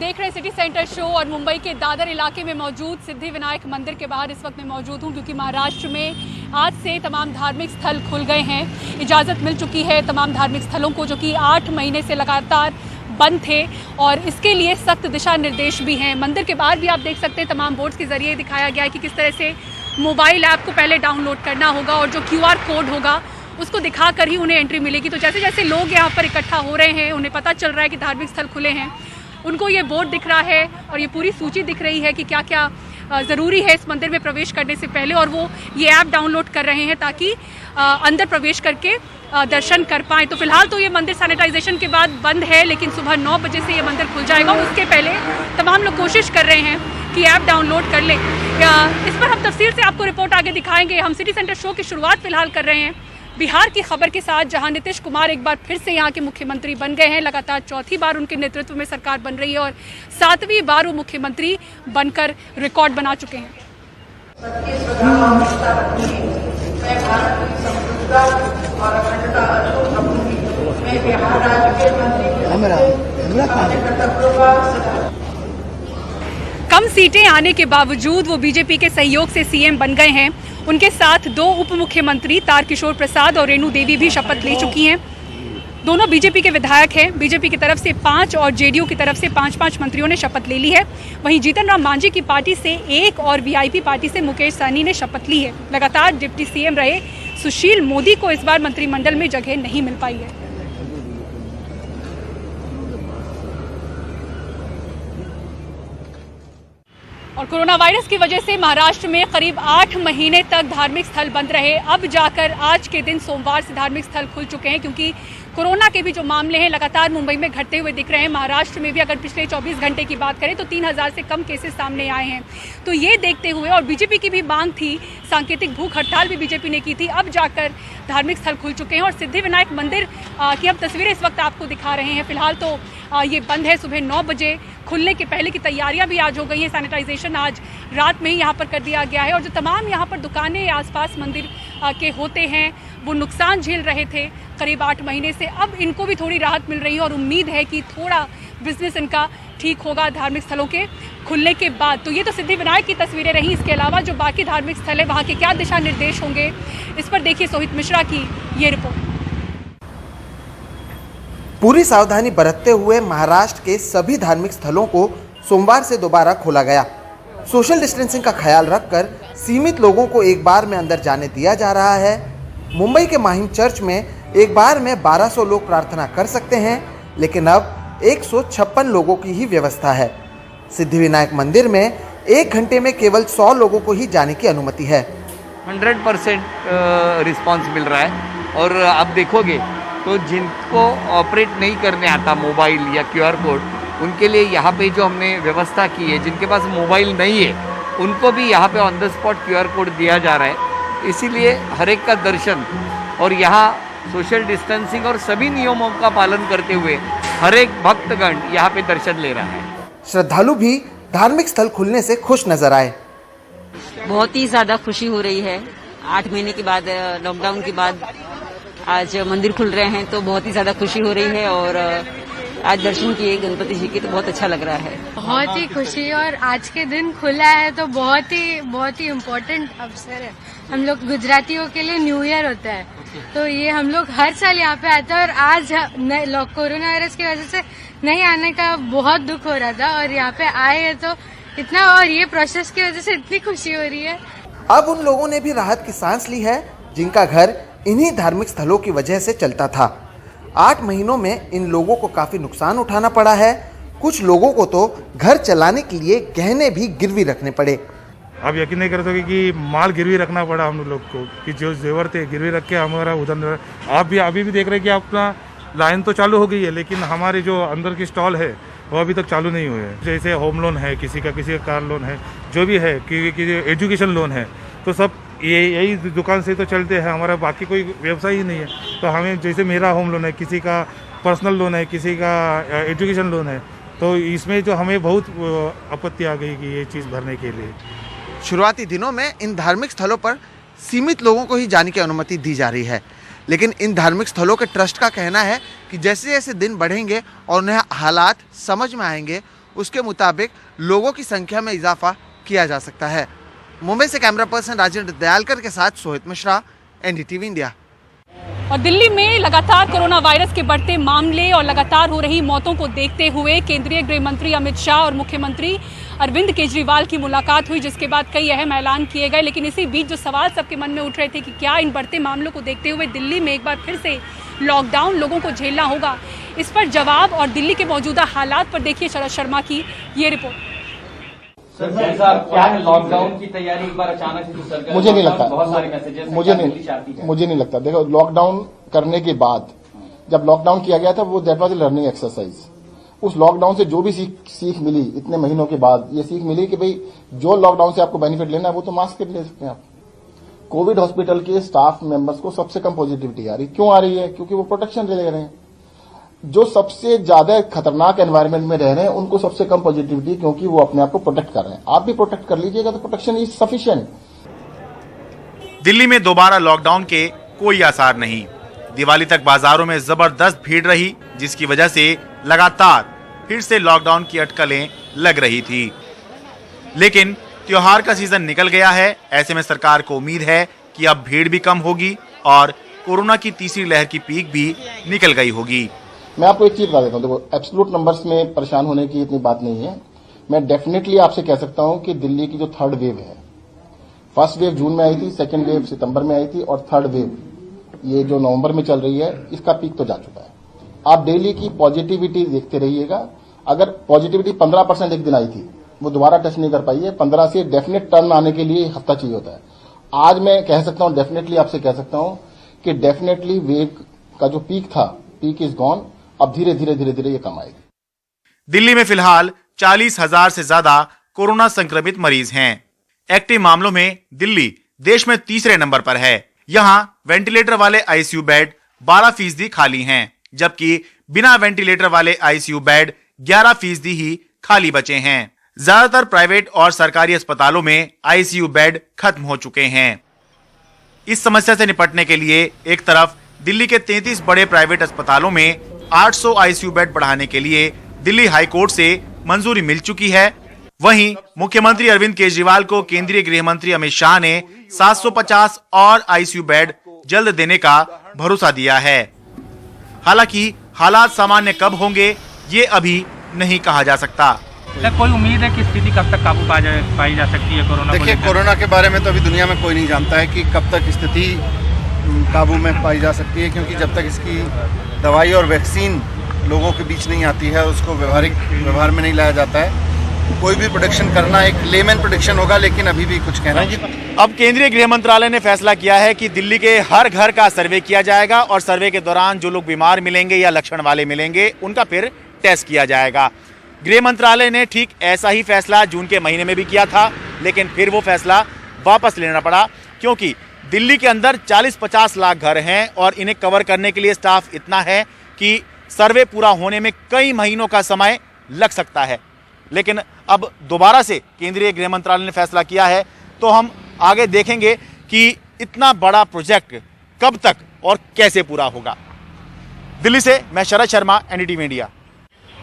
देख रहे हैं सिटी सेंटर शो और मुंबई के दादर इलाके में मौजूद सिद्धिविनायक मंदिर के बाहर इस वक्त मैं मौजूद हूं, क्योंकि महाराष्ट्र में आज से तमाम धार्मिक स्थल खुल गए हैं। इजाज़त मिल चुकी है तमाम धार्मिक स्थलों को, जो कि 8 महीने से लगातार बंद थे, और इसके लिए सख्त दिशा निर्देश भी हैं। मंदिर के बाहर भी आप देख सकते हैं तमाम बोर्ड्स के जरिए दिखाया गया है कि किस तरह से मोबाइल ऐप को पहले डाउनलोड करना होगा और जो QR कोड होगा उसको दिखाकर ही उन्हें एंट्री मिलेगी। तो जैसे जैसे लोग यहाँ पर इकट्ठा हो रहे हैं, उन्हें पता चल रहा है कि धार्मिक स्थल खुले हैं, उनको ये बोर्ड दिख रहा है और ये पूरी सूची दिख रही है कि क्या क्या ज़रूरी है इस मंदिर में प्रवेश करने से पहले, और वो ये ऐप डाउनलोड कर रहे हैं ताकि अंदर प्रवेश करके दर्शन कर पाएँ। तो फिलहाल तो ये मंदिर सैनिटाइजेशन के बाद बंद है, लेकिन सुबह 9 बजे से ये मंदिर खुल जाएगा और उसके पहले तमाम लोग कोशिश कर रहे हैं कि ऐप डाउनलोड कर लें। इस पर हम तफसील से आपको रिपोर्ट आगे दिखाएंगे। हम सिटी सेंटर शो की शुरुआत फिलहाल कर रहे हैं बिहार की खबर के साथ, जहां नीतीश कुमार एक बार फिर से यहां के मुख्यमंत्री बन गए हैं। लगातार चौथी बार उनके नेतृत्व में सरकार बन रही है और 7वीं बार वो मुख्यमंत्री बनकर रिकॉर्ड बना चुके हैं। कम सीटें आने के बावजूद वो बीजेपी के सहयोग से सीएम बन गए हैं। उनके साथ 2 उप मुख्यमंत्री तारकिशोर प्रसाद और रेणु देवी भी शपथ ले चुकी हैं। दोनों बीजेपी के विधायक हैं। बीजेपी की तरफ से 5 और जेडीयू की तरफ से 5-5 मंत्रियों ने शपथ ले ली है। वहीं जीतन राम मांझी की पार्टी से 1 और वीआईपी पार्टी से मुकेश सहनी ने शपथ ली है। लगातार डिप्टी सीएम रहे सुशील मोदी को इस बार मंत्रिमंडल में जगह नहीं मिल पाई है। और कोरोना वायरस की वजह से महाराष्ट्र में करीब 8 महीने तक धार्मिक स्थल बंद रहे। अब जाकर आज के दिन सोमवार से धार्मिक स्थल खुल चुके हैं, क्योंकि कोरोना के भी जो मामले हैं लगातार मुंबई में घटते हुए दिख रहे हैं। महाराष्ट्र में भी अगर पिछले 24 घंटे की बात करें तो 3000 से कम केसेस सामने आए हैं। तो ये देखते हुए, और बीजेपी की भी मांग थी, सांकेतिक भूख हड़ताल भी बीजेपी ने की थी, अब जाकर धार्मिक स्थल खुल चुके हैं। और सिद्धिविनायक मंदिर की हम तस्वीरें इस वक्त आपको दिखा रहे हैं। फिलहाल तो ये बंद है। सुबह 9 बजे खुलने के पहले की तैयारियां भी आज हो गई हैं। सैनिटाइजेशन आज रात में ही यहाँ पर कर दिया गया है, और जो तमाम यहाँ पर दुकानें आसपास मंदिर के होते हैं वो नुकसान झेल रहे थे करीब 8 महीने से। अब इनको भी थोड़ी राहत मिल रही है और उम्मीद है कि थोड़ा बिजनेस इनका ठीक होगा धार्मिक स्थलों के खुलने के बाद। तो ये तो सिद्धिविनायक की तस्वीरें रहीं। इसके अलावा जो बाकी धार्मिक स्थल है वहाँ के क्या दिशा निर्देश होंगे, इस पर देखिए सोहित मिश्रा की ये रिपोर्ट। पूरी सावधानी बरतते हुए महाराष्ट्र के सभी धार्मिक स्थलों को सोमवार से दोबारा खोला गया। सोशल डिस्टेंसिंग का ख्याल रखकर सीमित लोगों को एक बार में अंदर जाने दिया जा रहा है। मुंबई के माहिम चर्च में एक बार में 1200 लोग प्रार्थना कर सकते हैं, लेकिन अब 156 लोगों की ही व्यवस्था है। सिद्धिविनायक मंदिर में 1 घंटे में केवल 100 लोगों को ही जाने की अनुमति है। 100% रिस्पांस मिल रहा है। और आप देखोगे तो जिनको ऑपरेट नहीं करने आता मोबाइल या QR कोड, उनके लिए यहाँ पे जो हमने व्यवस्था की है, जिनके पास मोबाइल नहीं है उनको भी यहाँ पे on the spot QR code दिया जा रहा है। इसीलिए हर एक का दर्शन, और यहाँ सोशल डिस्टेंसिंग और सभी नियमों का पालन करते हुए हर एक भक्तगण यहाँ पे दर्शन ले रहा है। श्रद्धालु भी धार्मिक स्थल खुलने से खुश नजर आए। बहुत ही ज्यादा खुशी हो रही है। 8 महीने के बाद, लॉकडाउन के बाद आज मंदिर खुल रहे हैं, तो बहुत ही ज्यादा खुशी हो रही है। और आज दर्शन किए गणपति जी के, तो बहुत अच्छा लग रहा है। बहुत ही खुशी, और आज के दिन खुला है तो बहुत ही इम्पोर्टेंट अवसर है। हम लोग गुजरातियों के लिए न्यू ईयर होता है, तो ये हम लोग हर साल यहाँ पे आते हैं, और आज कोरोना वायरस की वजह से नहीं आने का बहुत दुख हो रहा था, और यहाँ पे आए हैं तो इतना, और ये प्रोसेस की वजह से इतनी खुशी हो रही है। अब उन लोगों ने भी राहत की सांस ली है जिनका घर इन्हीं धार्मिक स्थलों की वजह से चलता था। 8 महीनों में इन लोगों को काफी नुकसान उठाना पड़ा है। कुछ लोगों को तो घर चलाने के लिए गहने भी गिरवी रखने पड़े। आप यकीन नहीं कर सकोगे कि माल गिरवी रखना पड़ा हम लोग को, कि जो जेवर थे गिरवी रख के हमारा उधर। आप भी अभी भी देख रहे हैं कि अपना लाइन तो चालू हो गई है, लेकिन हमारे जो अंदर की स्टॉल है वो अभी तक चालू नहीं हुए हैं। जैसे होम लोन है, किसी का कार लोन है, जो भी है, कि एजुकेशन लोन है, तो सब यही दुकान से तो चलते हैं। हमारा बाकी कोई व्यवसाय ही नहीं है। तो हमें, जैसे मेरा होम लोन है, किसी का पर्सनल लोन है, किसी का एजुकेशन लोन है, तो इसमें जो हमें बहुत आपत्ति आ गई कि ये चीज़ भरने के लिए। शुरुआती दिनों में इन धार्मिक स्थलों पर सीमित लोगों को ही जाने की अनुमति दी जा रही है, लेकिन इन धार्मिक स्थलों के ट्रस्ट का कहना है कि जैसे जैसे दिन बढ़ेंगे और उन्हें हालात समझ में आएंगे, उसके मुताबिक लोगों की संख्या में इजाफा किया जा सकता है। मुंबई से कैमरा पर्सन राजेंद्र दयालकर के साथ सोहित मिश्रा, एनडीटीवी इंडिया। और दिल्ली में लगातार कोरोना वायरस के बढ़ते मामले और लगातार हो रही मौतों को देखते हुए केंद्रीय गृह मंत्री अमित शाह और मुख्यमंत्री अरविंद केजरीवाल की मुलाकात हुई, जिसके बाद कई अहम ऐलान किए गए। लेकिन इसी बीच जो सवाल सबके मन में उठ रहे थे कि क्या इन बढ़ते मामलों को देखते हुए दिल्ली में एक बार फिर से लॉकडाउन लोगों को झेलना होगा, इस पर जवाब और दिल्ली के मौजूदा हालात पर देखिए शरद शर्मा की ये रिपोर्ट। सर जैसा क्या है लॉकडाउन की तैयारी एक बार अचानक से सरकार, मुझे नहीं लगता, बहुत सारे मैसेजेस मुझे नहीं लगता। देखो, लॉकडाउन करने के बाद जब लॉकडाउन किया गया था वो दैट वाज लर्निंग एक्सरसाइज। उस लॉकडाउन से जो भी सीख मिली इतने महीनों के बाद, ये सीख मिली कि भाई जो लॉकडाउन से आपको बेनिफिट लेना है वो तो मास्क ले सकते हैं आप। कोविड हॉस्पिटल के स्टाफ मेंबर्स को सबसे कम पॉजिटिविटी आ रही, क्यों आ रही है? क्योंकि वो प्रोटेक्शन ले रहे हैं। जो सबसे ज्यादा खतरनाक एनवायरनमेंट में रह रहे हैं उनको सबसे कम पॉजिटिविटी, क्योंकि वो अपने आप को प्रोटेक्ट कर रहे हैं। आप भी प्रोटेक्ट कर लीजिएगा तो प्रोटेक्शन इज सफिशिएंट। दिल्ली में दोबारा लॉकडाउन के कोई आसार नहीं। दिवाली तक बाजारों में जबरदस्त भीड़ रही, जिसकी वजह से लगातार फिर से लॉकडाउन की अटकलें लग रही थी। लेकिन त्योहार का सीजन निकल गया है। ऐसे में सरकार को उम्मीद है कि अब भीड़ भी कम होगी और कोरोना की तीसरी लहर की पीक भी निकल गई होगी। मैं आपको एक चीज बता देता हूँ, देखो एब्सोल्यूट नंबर्स में परेशान होने की इतनी बात नहीं है। मैं डेफिनेटली आपसे कह सकता हूँ कि दिल्ली की जो थर्ड वेव है, फर्स्ट वेव जून में आई थी, सेकेंड वेव सितंबर में आई थी और थर्ड वेव ये जो नवंबर में चल रही है, इसका पीक तो जा चुका है। आप डेली की पॉजिटिविटी देखते रहिएगा। अगर पॉजिटिविटी 15% एक दिन आई थी, वो दोबारा टेस्ट नहीं कर पाई है। 15 से डेफिनेट टर्न आने के लिए हफ्ता चाहिए होता है। आज मैं कह सकता हूँ, डेफिनेटली आपसे कह सकता हूँ कि डेफिनेटली वेव का जो पीक था, पीक इज गॉन। अब धीरे धीरे ये कम आएगी। दिल्ली में फिलहाल 40,000 से ज्यादा कोरोना संक्रमित मरीज हैं। एक्टिव मामलों में दिल्ली देश में तीसरे नंबर पर है। यहाँ वेंटिलेटर वाले आईसीयू बेड 12% खाली हैं, जबकि बिना वेंटिलेटर वाले आईसीयू बेड 11% ही खाली बचे हैं। ज्यादातर प्राइवेट और सरकारी अस्पतालों में आईसीयू बेड खत्म हो चुके हैं। इस समस्या से निपटने के लिए एक तरफ दिल्ली के 33 बड़े प्राइवेट अस्पतालों में 800 आईसीयू बेड बढ़ाने के लिए दिल्ली हाई कोर्ट से मंजूरी मिल चुकी है। वहीं मुख्यमंत्री अरविंद केजरीवाल को केंद्रीय गृह मंत्री अमित शाह ने 750 और आईसीयू बेड जल्द देने का भरोसा दिया है। हालांकि हालात सामान्य कब होंगे ये अभी नहीं कहा जा सकता। कोई उम्मीद है कि स्थिति कब तक काबू पाई जा सकती है कोरोना को? देखिए, कोरोना के बारे में तो अभी दुनिया में कोई नहीं जानता है कि कब तक स्थिति काबू में पाई जा सकती है, क्योंकि जब तक इसकी दवाई और वैक्सीन लोगों के बीच नहीं आती है, उसको व्यवहार में नहीं लाया जाता है, कोई भी प्रोडिक्शन करना एक लेमैन प्रोडिक्शन होगा, लेकिन अभी भी कुछ कहना नहीं। अब केंद्रीय गृह मंत्रालय ने फैसला किया है कि दिल्ली के हर घर का सर्वे किया जाएगा और सर्वे के दौरान जो लोग बीमार मिलेंगे या लक्षण वाले मिलेंगे उनका फिर टेस्ट किया जाएगा। गृह मंत्रालय ने ठीक ऐसा ही फैसला जून के महीने में भी किया था, लेकिन फिर वो फैसला वापस लेना पड़ा, क्योंकि दिल्ली के अंदर 40-50 लाख घर हैं और इन्हें कवर करने के लिए स्टाफ इतना है कि सर्वे पूरा होने में कई महीनों का समय लग सकता है। लेकिन अब दोबारा से केंद्रीय गृह मंत्रालय ने फैसला किया है, तो हम आगे देखेंगे कि इतना बड़ा प्रोजेक्ट कब तक और कैसे पूरा होगा। दिल्ली से मैं शरद शर्मा, एनडीटीवी इंडिया।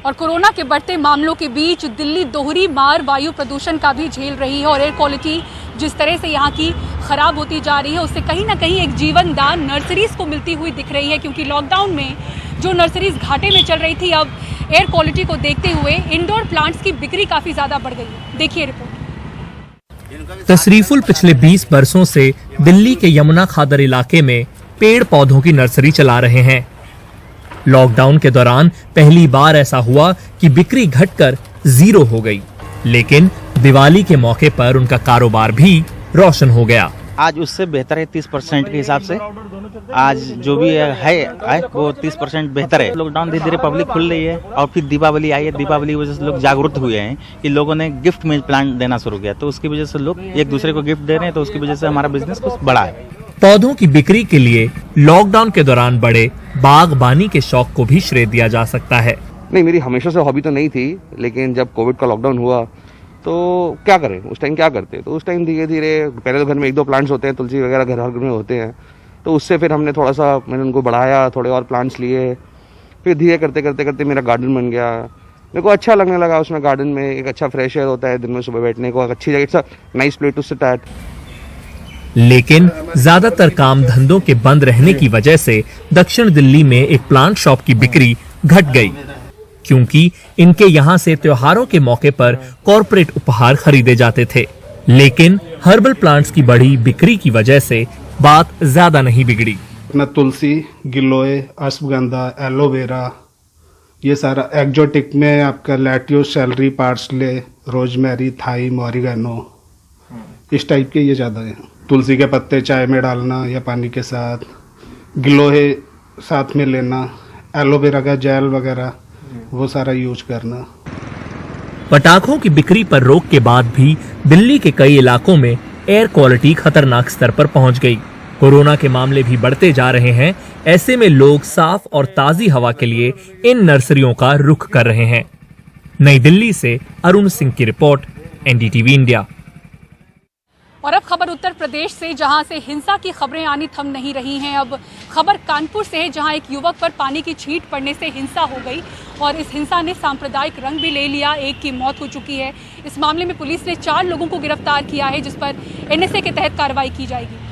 और कोरोना के बढ़ते मामलों के बीच दिल्ली दोहरी मार वायु प्रदूषण का भी झेल रही है और एयर क्वालिटी जिस तरह से यहाँ की खराब होती जा रही है, उससे कहीं ना कहीं एक जीवन दान नर्सरीज को मिलती हुई दिख रही है, क्योंकि लॉकडाउन में जो नर्सरीज घाटे में चल रही थी, अब एयर क्वालिटी को देखते हुए इंडोर प्लांट्स की बिक्री काफी ज्यादा बढ़ गई है। देखिए रिपोर्ट। तशरीफुल पिछले 20 बरसों से दिल्ली के यमुना खादर इलाके में पेड़ पौधों की नर्सरी चला रहे हैं। लॉकडाउन के दौरान पहली बार ऐसा हुआ कि बिक्री घटकर 0 हो गई, लेकिन दिवाली के मौके पर उनका कारोबार भी रोशन हो गया। आज उससे बेहतर है 30% के हिसाब से। आज जो भी है वो 30% बेहतर है। लॉकडाउन धीरे धीरे पब्लिक खुल रही है और फिर दीपावली आई है। दीपावली की वजह से लोग जागरूक हुए हैं कि लोगों ने गिफ्ट में प्लांट देना शुरू किया, तो उसकी वजह से लोग एक दूसरे को गिफ्ट दे रहे हैं, तो उसकी वजह से हमारा बिजनेस कुछ बढ़ा है। पौधों की बिक्री के लिए लॉकडाउन के दौरान बड़े बागबानी के शौक को भी श्रेय दिया जा सकता है। नहीं, मेरी हमेशा से हॉबी तो नहीं थी, लेकिन जब कोविड का लॉकडाउन हुआ तो क्या करें, उस टाइम क्या करते, तो उस टाइम धीरे धीरे पहले तो घर में 1-2 प्लांट्स होते हैं, तुलसी वगैरह घर में होते हैं, तो उससे फिर हमने थोड़ा सा मैंने उनको बढ़ाया, थोड़े और प्लांट्स लिए, फिर धीरे करते करते मेरा गार्डन बन गया। मेरे को अच्छा लगने लगा उसमें। गार्डन में एक अच्छा फ्रेश एयर होता है, दिन में सुबह बैठने को अच्छी जगह, it's a nice place to sit at. लेकिन ज्यादातर काम धंधों के बंद रहने की वजह से दक्षिण दिल्ली में एक प्लांट शॉप की बिक्री घट गई, क्योंकि इनके यहाँ से त्योहारों के मौके पर कॉरपोरेट उपहार खरीदे जाते थे। लेकिन हर्बल प्लांट्स की बढ़ी बिक्री की वजह से बात ज्यादा नहीं बिगड़ी। अपना तुलसी, गिलोय, अश्वगंधा, एलोवेरा, ये सारा एक्जोटिक में आपका lettuce, celery, parsley, rosemary, thyme, oregano, इस टाइप के ये ज़्यादा है। तुलसी के पत्ते चाय में डालना या पानी के साथ, गिलोय साथ में लेना, एलोवेरा का जेल वगैरह वो सारा यूज करना। पटाखों की बिक्री पर रोक के बाद भी दिल्ली के कई इलाकों में एयर क्वालिटी खतरनाक स्तर पर पहुंच गई। कोरोना के मामले भी बढ़ते जा रहे हैं। ऐसे में लोग साफ और ताजी हवा के लिए इन नर्सरियों का रुख कर रहे हैं। नई दिल्ली से अरुण सिंह की रिपोर्ट, एनडीटीवी इंडिया। और अब खबर उत्तर प्रदेश से, जहां से हिंसा की खबरें आनी थम नहीं रही हैं। अब खबर कानपुर से है, जहां एक युवक पर पानी की छींट पड़ने से हिंसा हो गई और इस हिंसा ने सांप्रदायिक रंग भी ले लिया। एक की मौत हो चुकी है। इस मामले में पुलिस ने 4 लोगों को गिरफ्तार किया है, जिस पर एनएसए के तहत कार्रवाई की जाएगी।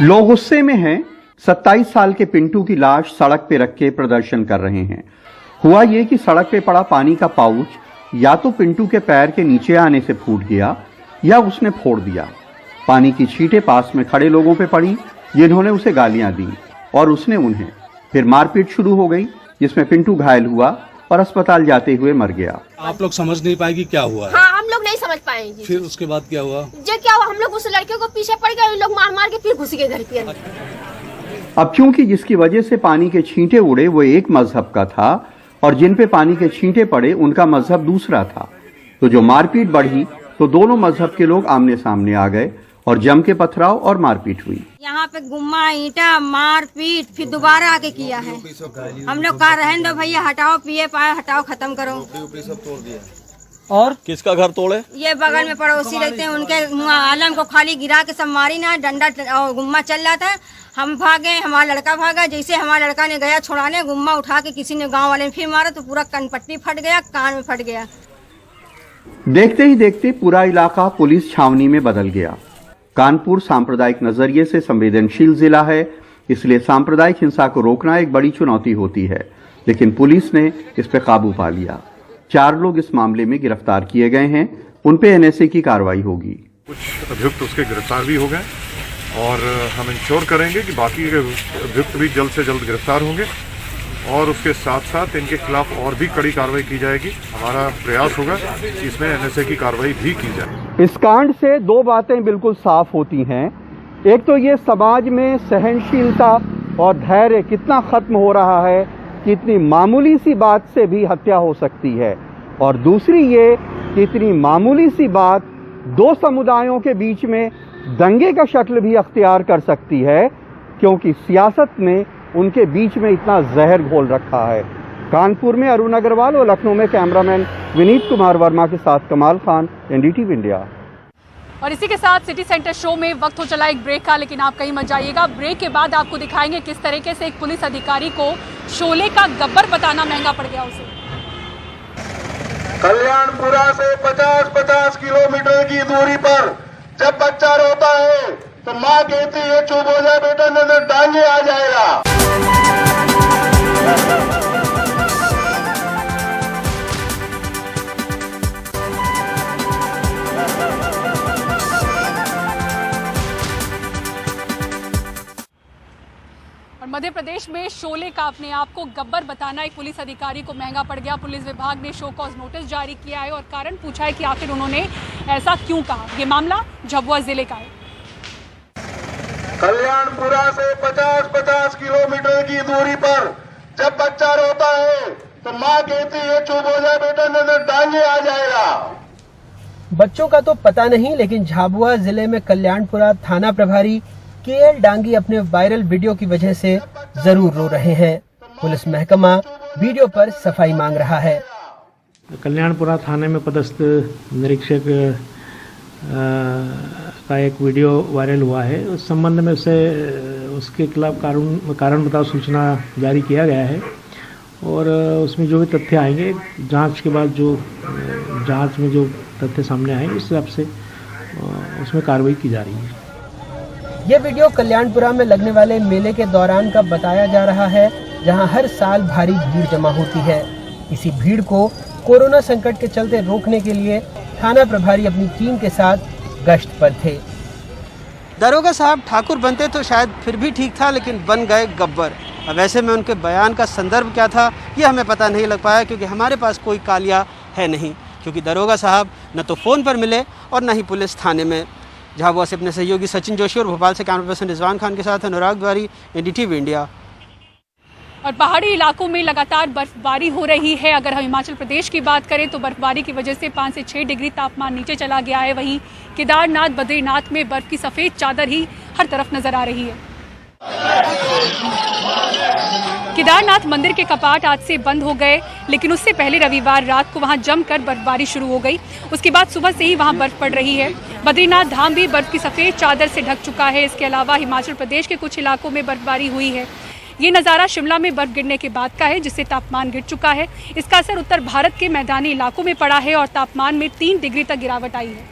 लोग गुस्से में हैं। 27 साल के पिंटू की लाश सड़क पे रख के प्रदर्शन कर रहे हैं। हुआ ये कि सड़क पे पड़ा पानी का पाउच या तो पिंटू के पैर के नीचे आने से फूट गया या उसने फोड़ दिया। पानी की छींटें पास में खड़े लोगों पे पड़ी, जिन्होंने उसे गालियां दी और उसने उन्हें। फिर मारपीट शुरू हो गई, जिसमें पिंटू घायल हुआ और अस्पताल जाते हुए मर गया। आप लोग समझ नहीं पाएगी क्या हुआ है? हाँ, हम लोग नहीं समझ पाएंगे। फिर उसके बाद क्या हुआ? हम लोग उस लड़के को पीछे पड़ गए, लोग मार मार के फिर घुस गए घर के अंदर। अब चूंकि जिसकी वजह से पानी के छींटे उड़े वो एक मजहब का था और जिन पे पानी के छींटे पड़े उनका मजहब दूसरा था, तो जो मारपीट बढ़ी तो दोनों मजहब के लोग आमने सामने आ गए और जम के पथराव और मारपीट हुई। यहाँ पे गुम्मा, ईंटा, मारपीट, फिर दोबारा आके किया है। हम लोग कहा रहने दो भैया, हटाओ, पिए पाए हटाओ, खत्म करो। और किसका घर तोड़े? ये बगल में पड़ोसी रहते हैं, उनके आलम को खाली गिरा के सब मारी ना, डंडा और गुम्मा चल रहा था। हम भागे, हमारा लड़का भागा। जैसे हमारा लड़का ने गया छुड़ाने, गुम्मा उठा के किसी ने गांव वाले ने फिर मारा तो पूरा कनपट्टी फट गया, कान में फट गया। देखते ही देखते पूरा इलाका पुलिस छावनी में बदल गया। कानपुर सांप्रदायिक नजरिए से संवेदनशील जिला है, इसलिए सांप्रदायिक हिंसा को रोकना एक बड़ी चुनौती होती है, लेकिन पुलिस ने इस पे काबू पा लिया। 4 लोग इस मामले में गिरफ्तार किए गए हैं, उन पे एनएसए की कार्रवाई होगी। कुछ अभियुक्त उसके गिरफ्तार भी हो गए और हम इंश्योर करेंगे कि बाकी के अभियुक्त भी जल्द से जल्द गिरफ्तार होंगे और उसके साथ साथ इनके खिलाफ और भी कड़ी कार्रवाई की जाएगी। हमारा प्रयास होगा कि इसमें एनएसए की कार्रवाई भी की जाए। इस कांड से 2 बातें बिल्कुल साफ होती हैं। एक तो ये समाज में सहनशीलता और धैर्य कितना खत्म हो रहा है कि इतनी मामूली सी बात से भी हत्या हो सकती है, और दूसरी ये कि इतनी मामूली सी बात 2 समुदायों के बीच में दंगे का शक्ल भी अख्तियार कर सकती है, क्योंकि सियासत ने उनके बीच में इतना जहर घोल रखा है। कानपुर में अरुण अग्रवाल और लखनऊ में कैमरामैन विनीत कुमार वर्मा के साथ कमाल खान, एनडीटीवी इंडिया। और इसी के साथ सिटी सेंटर शो में वक्त हो चला एक ब्रेक का, लेकिन आप कहीं मत जाइएगा। ब्रेक के बाद आपको दिखाएंगे किस तरीके से एक पुलिस अधिकारी को शोले का गब्बर बताना महंगा पड़ गया उसे। कल्याणपुरा से 50-50 किलोमीटर की दूरी पर जब बच्चा रोता है तो माँ कहती है चुप हो जा बेटा, न डांगे आ जाएगा। मध्य प्रदेश में शोले का अपने आप को गब्बर बताना एक पुलिस अधिकारी को महंगा पड़ गया। पुलिस विभाग ने शो कॉज नोटिस जारी किया है और कारण पूछा है कि आखिर उन्होंने ऐसा क्यों कहा। ये मामला झाबुआ जिले का है। कल्याणपुरा से 50-50 किलोमीटर की दूरी पर जब बच्चा रोता है तो माँ कहती है चुप हो जा बेटा, न डांगे आ जाएगा। बच्चों का तो पता नहीं, लेकिन झाबुआ जिले में कल्याणपुरा थाना प्रभारी केएल डांगी अपने वायरल वीडियो की वजह से जरूर रो रहे हैं। पुलिस महकमा वीडियो पर सफाई मांग रहा है। कल्याणपुरा थाने में पदस्थ निरीक्षक का एक वीडियो वायरल हुआ है। उस संबंध में उसके खिलाफ कारण बताओ सूचना जारी किया गया है और उसमें जो भी तथ्य आएंगे जांच के बाद जो जांच में जो तथ्य सामने आएंगे उस हिसाब से उसमें कार्रवाई की जा रही है। ये वीडियो कल्याणपुरा में लगने वाले मेले के दौरान का बताया जा रहा है, जहां हर साल भारी भीड़ जमा होती है। इसी भीड़ को कोरोना संकट के चलते रोकने के लिए थाना प्रभारी अपनी टीम के साथ गश्त पर थे। दरोगा साहब ठाकुर बनते तो शायद फिर भी ठीक था, लेकिन बन गए गब्बर। अब ऐसे में उनके बयान का संदर्भ क्या था ये हमें पता नहीं लग पाया, क्योंकि हमारे पास कोई कालिया है नहीं, क्योंकि दरोगा साहब न तो फ़ोन पर मिले और न ही पुलिस थाने में। झाबुआ से अपने सहयोगी सचिन जोशी और भोपाल से कैमरा पर्सन रिजवान खान के साथ अनुराग द्वारी, NDTV इंडिया। और पहाड़ी इलाकों में लगातार बर्फबारी हो रही है। अगर हम हिमाचल प्रदेश की बात करें तो बर्फबारी की वजह से 5 से 6 डिग्री तापमान नीचे चला गया है। वहीं केदारनाथ बद्रीनाथ में बर्फ की सफ़ेद चादर ही हर तरफ नजर आ रही है। केदारनाथ मंदिर के कपाट आज से बंद हो गए, लेकिन उससे पहले रविवार रात को वहां जमकर बर्फबारी शुरू हो गई। उसके बाद सुबह से ही वहां बर्फ पड़ रही है। बद्रीनाथ धाम भी बर्फ की सफ़ेद चादर से ढक चुका है। इसके अलावा हिमाचल प्रदेश के कुछ इलाकों में बर्फबारी हुई है। ये नज़ारा शिमला में बर्फ गिरने के बाद का है, जिससे तापमान गिर चुका है। इसका असर उत्तर भारत के मैदानी इलाकों में पड़ा है और तापमान में 3 डिग्री तक गिरावट आई है।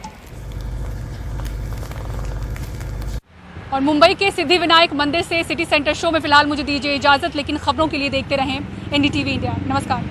और मुंबई के सिद्धिविनायक मंदिर से सिटी सेंटर शो में फिलहाल मुझे दीजिए इजाजत, लेकिन खबरों के लिए देखते रहें NDTV इंडिया। नमस्कार।